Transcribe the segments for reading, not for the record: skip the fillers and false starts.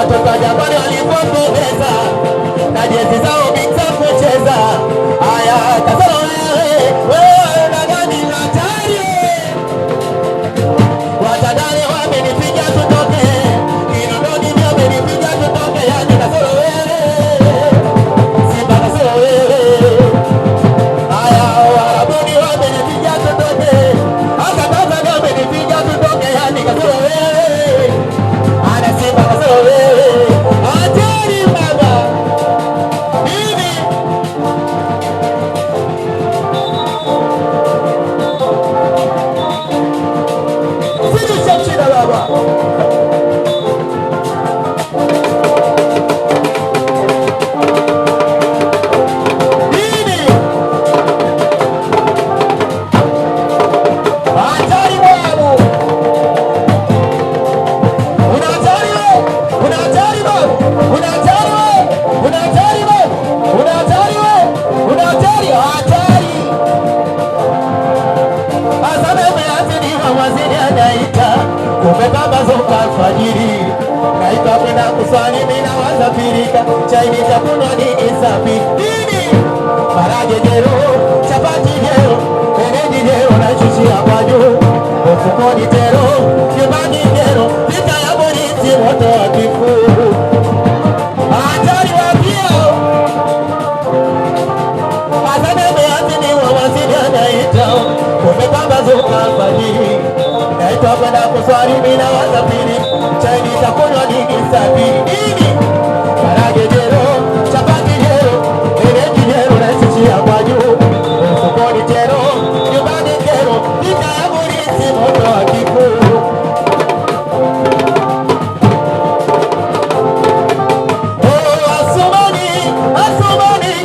watoto wa Jangwani walipopendeza na jezi zao za kucheza. Haya Kasoro wewe unadhani hatari, watadani wamenipiga tutoke, Kinondoni wamenipiga tutoke, yani Kasoro wewe, Simba Kasoro wewe. Haya Warabuni wamenipiga tutoke, hata Tanzania wamenipiga tutoke, yani Kasoro wewe, ana Simba Kasoro wewe, hatari baba. Hivi sisi shamshida baba. Hivi hatari babu. Una hatari wewe. Una hatari babu. Una hatari wewe. Una hatari babu. Una hatari wewe. Una hatari hatari. Asante meazini mawaziri anaita kumepambazuka alfajiri, naitwa kwenda kuswali mina wasafirika, chai nitakunywa nini safi nini, marage jero, chapati jero, eneji jero, nashushia kwa juu, ufukoni tero, nyumbani jero, vita ya polisi moto wa kifuu, hatari wapia. Asante meazini mawaziri anaita kumepambazuka alfajiri, naitwa kwenda kuswali mina wasafiri, chai nitakunywa nini safi nini, marage jero, chapati jero, eneji jero, nashushia kwa juu, ufukoni jero, nyumbani jero, vita ya polisi moto wa kifuu. Oh, Asumani, Asumani,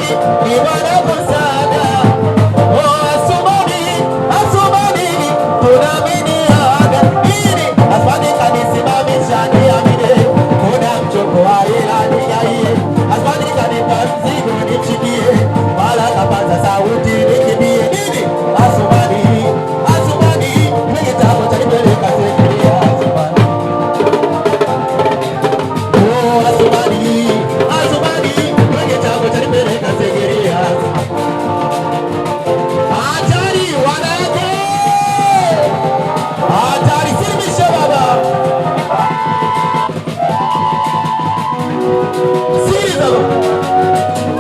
ni wanangu sana. Oh, Asumani, Asumani, tunaaminiana. Ili Asmani kanisimamisha niamini, kuna mchongo wa ilani ya iye. Asmani kanipa mzigo nimshikie, wala kapaza sauti nikimbie. Nini? Asumani, Asumani, ni kitabu cha nipeleka segerea Asumani. Oh, Asumani, Asumani, ni kitabu cha nipeleka segerea Asumani. Hatari wanake, hatari silimisha baba, siliza baba.